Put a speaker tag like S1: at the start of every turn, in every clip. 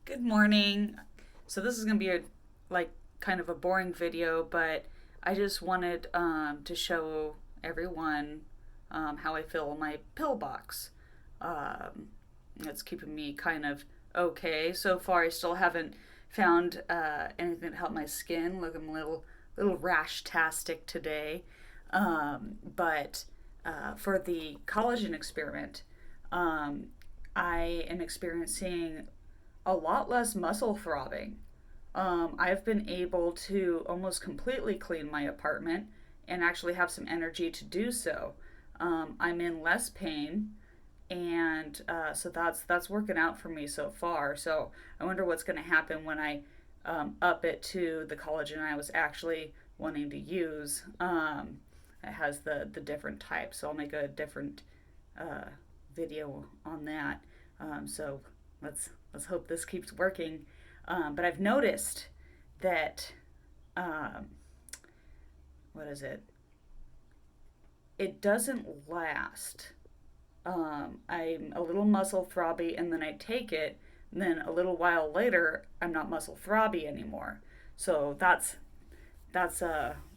S1: Good morning. So this is gonna be kind of a boring video, but I just wanted to show everyone how I fill my pill box. It's keeping me kind of okay so far. I still haven't found anything to help my skin. Look, I'm a little rash-tastic today, but for the collagen experiment, I am experiencing a lot less muscle throbbing. I've been able to almost completely clean my apartment and actually have some energy to do so. I'm in less pain, and so that's working out for me so far. So I wonder what's going to happen when I up it to the collagen I was actually wanting to use. It has the different types, so I'll make a different video on that. So let's hope this keeps working. But I've noticed that what is it? It doesn't last. I'm a little muscle throbby, and then I take it, and then a little while later, I'm not muscle throbby anymore. So that's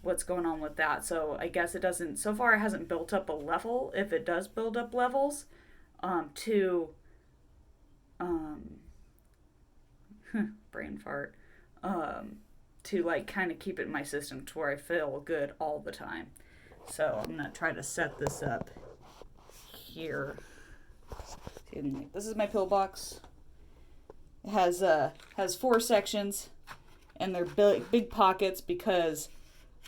S1: what's going on with that. So I guess it doesn't. So far, it hasn't built up a level. If it does build up levels, to um, brain fart, to like kind of keep it in my system to where I feel good all the time. So I'm gonna try to set this up here. This is my pill box. It has four sections, and they're big pockets because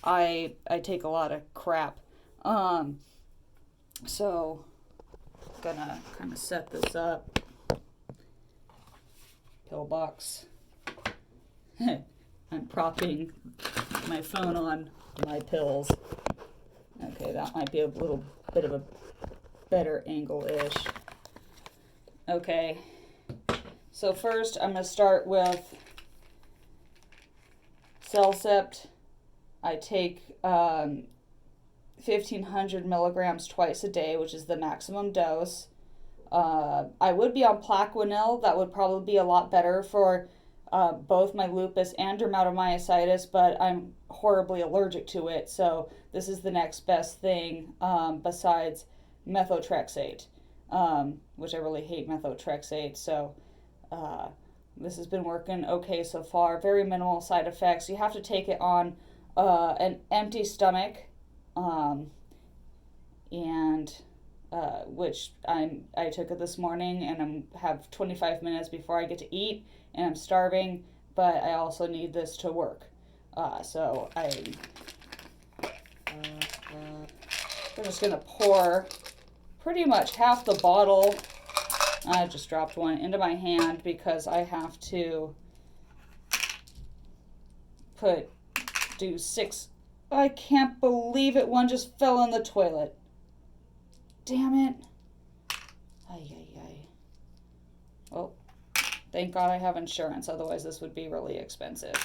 S1: I take a lot of crap. So I'm gonna kind of set this up. Pill box. I'm propping my phone on my pills. Okay, that might be a little bit of a better angle-ish. Okay, so first I'm going to start with Sept. I take 1,500 milligrams twice a day, which is the maximum dose. I would be on Plaquenil. That would probably be a lot better for both my lupus and dermatomyositis, but I'm horribly allergic to it, so this is the next best thing besides methotrexate, which I really hate methotrexate, so this has been working okay so far. Very minimal side effects. You have to take it on an empty stomach, and which I took it this morning, and I have 25 minutes before I get to eat, and I'm starving, but I also need this to work. So I'm just gonna pour pretty much half the bottle. I just dropped one into my hand because I have to do 6. I can't believe it. One just fell in the toilet. Damn it. Ay, ay, ay. Well, thank God I have insurance, otherwise this would be really expensive.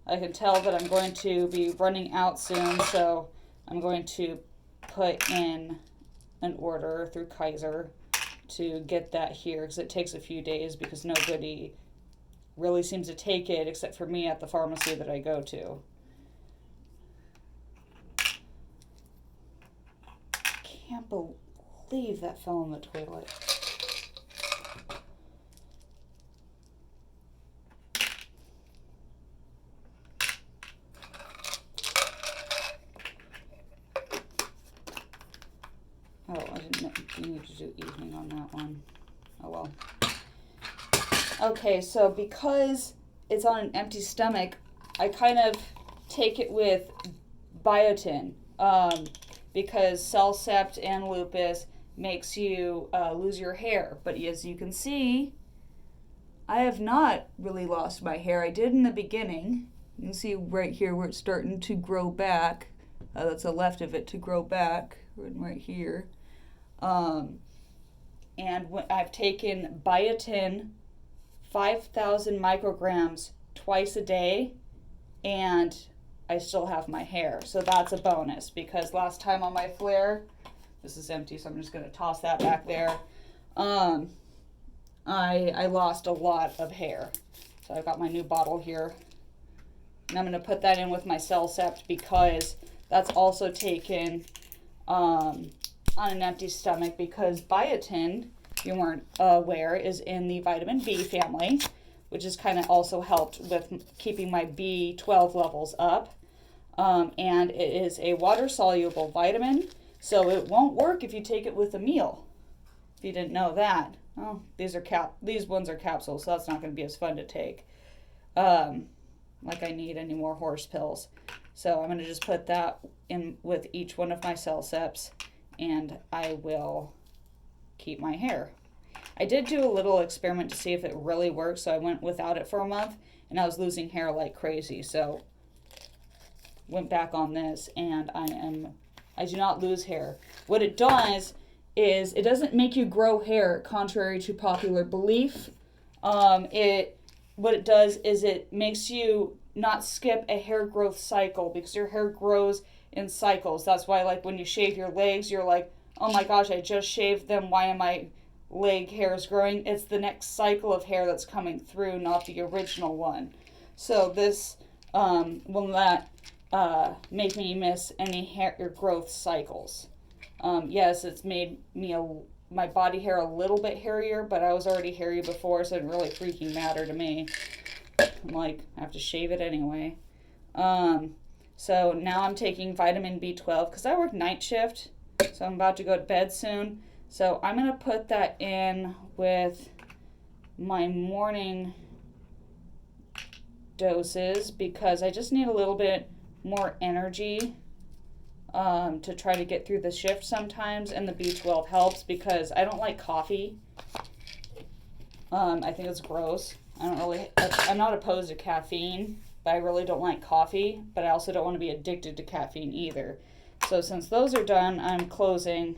S1: I can tell that I'm going to be running out soon, so I'm going to put in an order through Kaiser to get that here, because it takes a few days because nobody really seems to take it except for me at the pharmacy that I go to. Can't believe that fell in the toilet. Oh, I didn't know you need to do evening on that one. Oh well. Okay, so because it's on an empty stomach, I kind of take it with Biotin, because Sept and lupus makes you lose your hair. But as you can see, I have not really lost my hair. I did in the beginning. You can see right here where it's starting to grow back. That's the left of it to grow back, right here. And I've taken Biotin 5,000 micrograms twice a day, and I still have my hair. So that's a bonus, because last time on my flare, this is empty, so I'm just going to toss that back there. I lost a lot of hair. So I've got my new bottle here. And I'm going to put that in with my Sept because that's also taken on an empty stomach, because biotin, if you weren't aware, is in the vitamin B family, which has kind of also helped with keeping my B12 levels up. And it is a water-soluble vitamin, so it won't work if you take it with a meal. If you didn't know that. Oh, these ones are capsules, so that's not going to be as fun to take. Like I need any more horse pills. So I'm going to just put that in with each one of my Septs, and I will keep my hair. I did do a little experiment to see if it really works, so I went without it for a month, and I was losing hair like crazy. So went back on this, and I do not lose hair. What it does is it doesn't make you grow hair, contrary to popular belief. What it does is it makes you not skip a hair growth cycle, because your hair grows in cycles. That's why, like, when you shave your legs, you're like, oh my gosh, I just shaved them. Why am my leg hairs growing? It's the next cycle of hair that's coming through, not the original one. So this will not make me miss any hair growth cycles. Yes, it's made me my body hair a little bit hairier, but I was already hairy before, so it didn't really freaking matter to me. I'm like, I have to shave it anyway. So now I'm taking vitamin B12 because I work night shift, so I'm about to go to bed soon. So I'm going to put that in with my morning doses because I just need a little bit more energy to try to get through the shift sometimes, and the B12 helps because I don't like coffee. I think it's gross. I'm not opposed to caffeine, but I really don't like coffee, but I also don't want to be addicted to caffeine either. So since those are done, I'm closing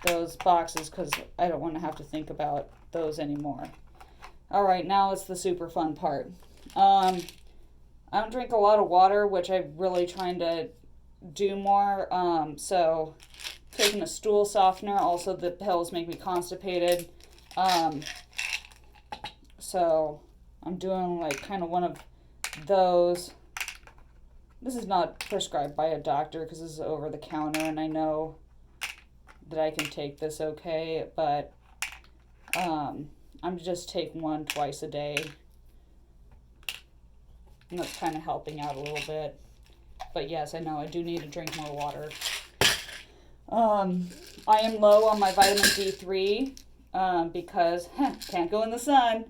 S1: those boxes because I don't want to have to think about those anymore. All right, now it's the super fun part. I don't drink a lot of water, which I'm really trying to do more. So taking a stool softener. Also, the pills make me constipated. So I'm doing like kind of one of those. This is not prescribed by a doctor because this is over the counter, and I know that I can take this okay, but I'm just taking one twice a day. And that's kind of helping out a little bit. But yes, I know I do need to drink more water. I am low on my vitamin D3 because can't go in the sun.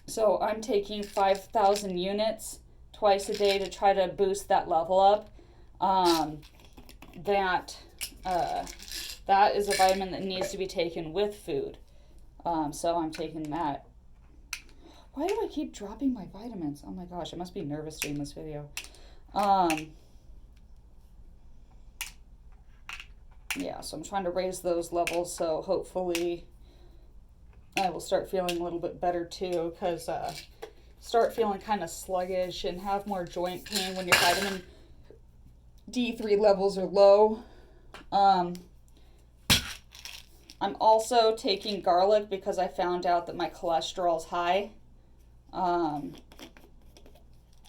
S1: So I'm taking 5,000 units twice a day to try to boost that level up. That is a vitamin that needs to be taken with food. So I'm taking that. Why do I keep dropping my vitamins? Oh my gosh, I must be nervous doing this video. Yeah, so I'm trying to raise those levels, so hopefully I will start feeling a little bit better too, because start feeling kind of sluggish and have more joint pain when your vitamin D3 levels are low. I'm also taking garlic because I found out that my cholesterol is high.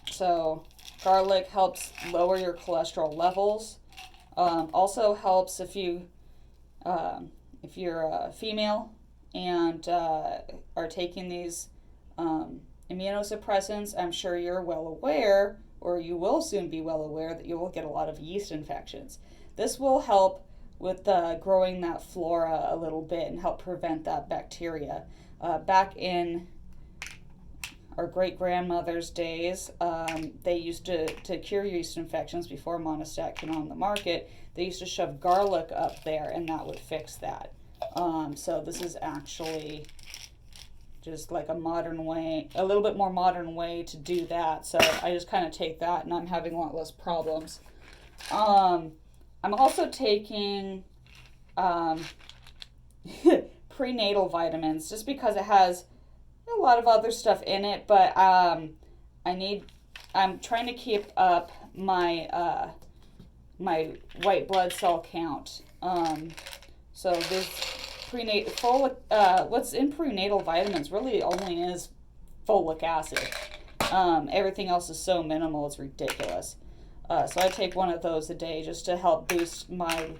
S1: So garlic helps lower your cholesterol levels. Also helps if you're a female and are taking these immunosuppressants. I'm sure you're well aware, or you will soon be well aware, that you will get a lot of yeast infections. This will help with growing that flora a little bit and help prevent that bacteria. Back in our great-grandmother's days, they used to cure yeast infections before Monistat came on the market. They used to shove garlic up there, and that would fix that. So this is actually just like a modern way, a little bit more modern way to do that. So I just kind of take that, and I'm having a lot less problems. I'm also taking prenatal vitamins just because it has a lot of other stuff in it, but I'm trying to keep up my my white blood cell count. So what's in prenatal vitamins really only is folic acid. Everything else is so minimal, it's ridiculous. So I take one of those a day just to help boost my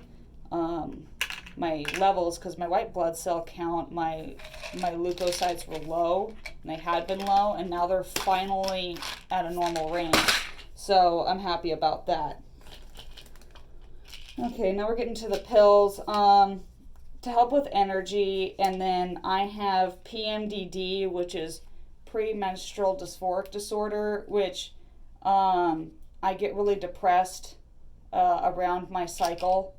S1: levels, because my white blood cell count, my leukocytes were low, and they had been low, and now they're finally at a normal range. So I'm happy about that. Okay, now we're getting to the pills. To help with energy, and then I have PMDD, which is premenstrual dysphoric disorder, which I get really depressed around my cycle.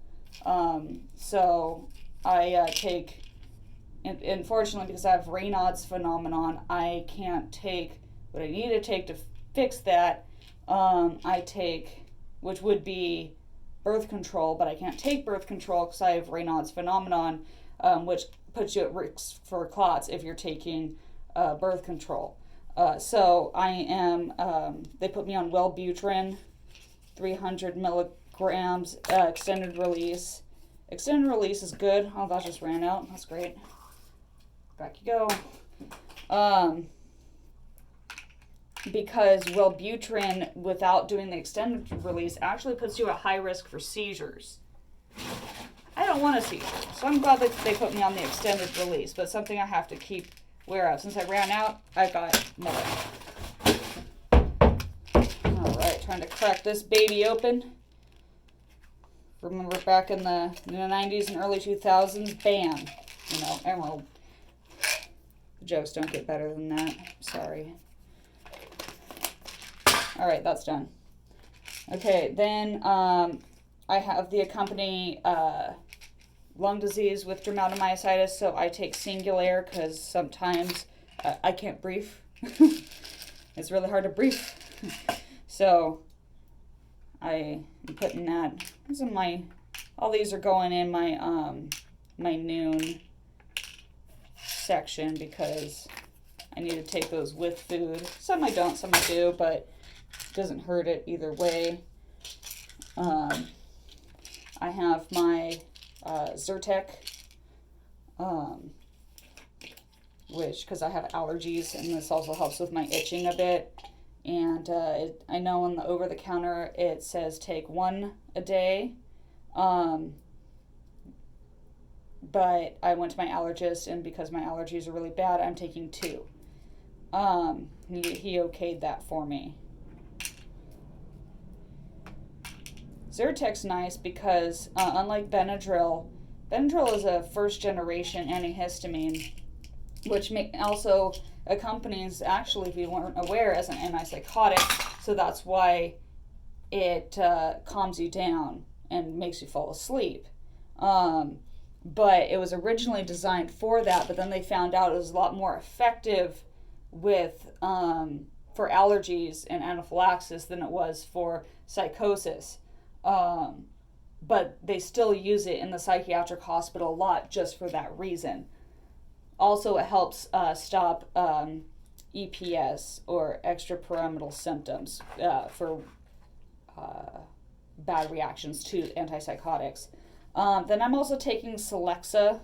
S1: So I take, unfortunately, because I have Raynaud's phenomenon, I can't take what I need to take to fix that. I take, which would be birth control, but I can't take birth control because I have Raynaud's phenomenon, which puts you at risk for clots if you're taking birth control. So I am, they put me on Wellbutrin, 300 milligrams, extended release. Extended release is good. Oh, that just ran out. That's great. Back you go. Because Wellbutrin, without doing the extended release, actually puts you at high risk for seizures. I don't want a seizure, so I'm glad that they put me on the extended release, but something I have to keep aware of. Since I ran out, I got more. Alright, trying to crack this baby open. Remember back in the 90s and early 2000s, bam, emerald. The jokes don't get better than that. Sorry. All right, that's done. Okay, then I have the accompanying lung disease with dermatomyositis, so I take Singulair because sometimes I can't breathe. It's really hard to breathe. So I am putting that. All these are going in my my noon section because I need to take those with food. Some I don't, some I do, but it doesn't hurt it either way. I have my Zyrtec, which, because I have allergies, and this also helps with my itching a bit. And I know on the over-the-counter it says take one a day, but I went to my allergist, and because my allergies are really bad, I'm taking two. He okayed that for me. Zyrtec's nice because unlike Benadryl is a first-generation antihistamine, which also accompanies, actually, if you weren't aware, as an antipsychotic. So that's why it calms you down and makes you fall asleep. But it was originally designed for that, but then they found out it was a lot more effective with for allergies and anaphylaxis than it was for psychosis. But they still use it in the psychiatric hospital a lot just for that reason. Also, it helps stop EPS, or extrapyramidal symptoms, for bad reactions to antipsychotics. Then I'm also taking Celexa,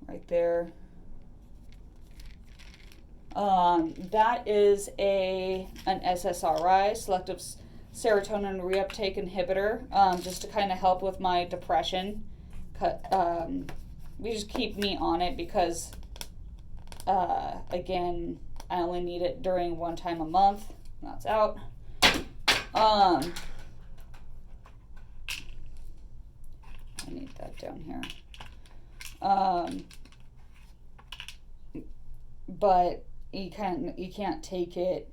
S1: right there. That is an SSRI, selective serotonin reuptake inhibitor, just to kind of help with my depression. We just keep me on it because, again, I only need it during one time a month. That's out. I need that down here. But you can't take it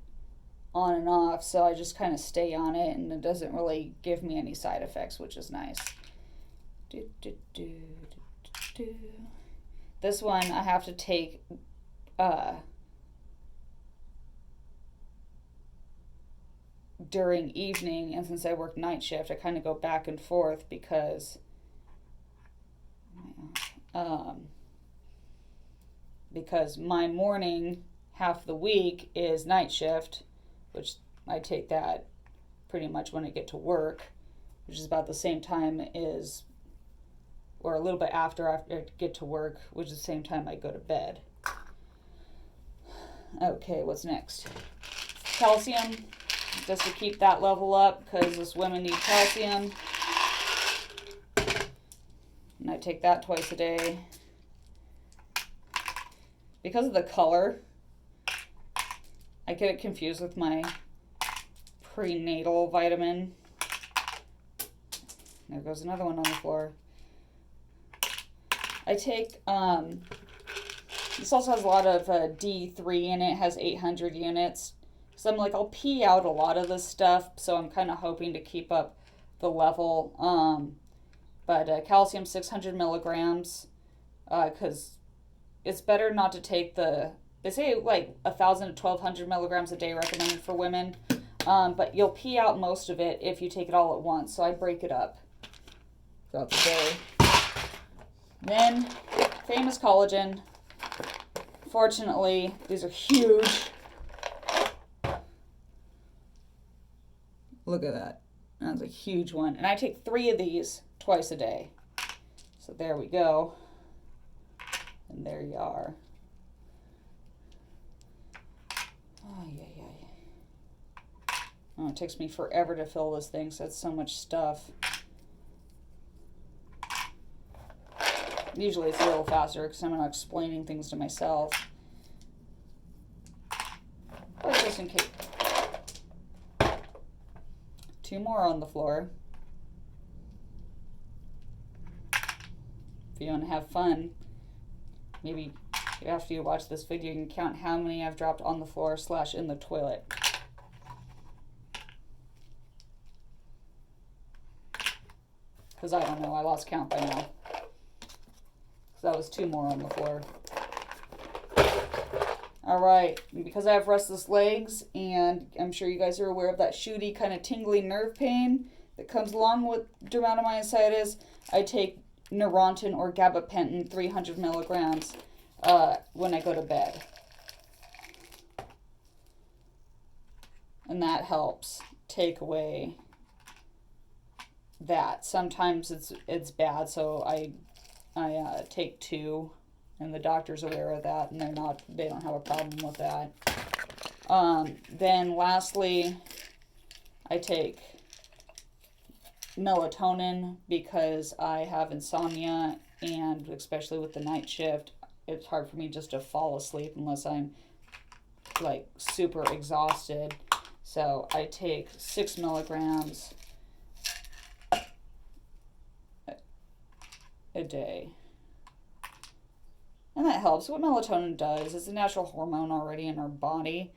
S1: on and off, so I just kind of stay on it, and it doesn't really give me any side effects, which is nice. This one I have to take during evening, and since I work night shift, I kind of go back and forth because my morning half the week is night shift, which I take that pretty much when I get to work, which is about the same time as or a little bit after I get to work, which is the same time I go to bed. Okay, what's next? Calcium, just to keep that level up, because us women need calcium. And I take that twice a day. Because of the color, I get it confused with my Prenatal Vitamin. There goes another one on the floor. I take, this also has a lot of D3 in it. It has 800 units. So I'm like, I'll pee out a lot of this stuff, so I'm kind of hoping to keep up the level. But calcium 600 milligrams, because it's better not to take they say like 1,000 to 1,200 milligrams a day recommended for women, but you'll pee out most of it if you take it all at once, so I break it up throughout the day. Then, famous collagen. Fortunately, these are huge. Look at that. That's a huge one. And I take 3 of these twice a day. So there we go. And there you are. Oh, it takes me forever to fill this thing, so it's so much stuff. Usually it's a little faster because I'm not explaining things to myself. But just in case. 2 more on the floor. If you want to have fun, maybe after you watch this video, you can count how many I've dropped on the floor / in the toilet. Because I don't know, I lost count by now. So that was 2 more on the floor. Alright, because I have restless legs, and I'm sure you guys are aware of that shooty kind of tingly nerve pain that comes along with dermatomyositis, I take Neurontin or gabapentin 300 milligrams when I go to bed. And that helps take away that. Sometimes it's bad, so I take 2, and the doctor's aware of that, and they don't have a problem with that. Then lastly, I take melatonin because I have insomnia, and especially with the night shift, it's hard for me just to fall asleep unless I'm like super exhausted. So I take 6 milligrams a day. And that helps. What melatonin does is a natural hormone already in our body.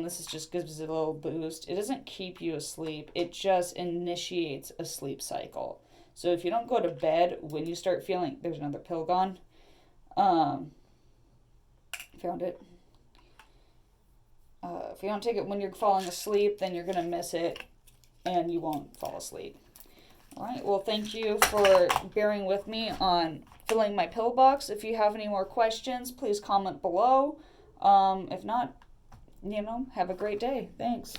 S1: This just gives it a little boost. It doesn't keep you asleep. It just initiates a sleep cycle. So if you don't go to bed when you start feeling... There's another pill gone. Found it. If you don't take it when you're falling asleep, then you're going to miss it and you won't fall asleep. All right. Well, thank you for bearing with me on filling my pill box. If you have any more questions, please comment below. If not, have a great day. Thanks.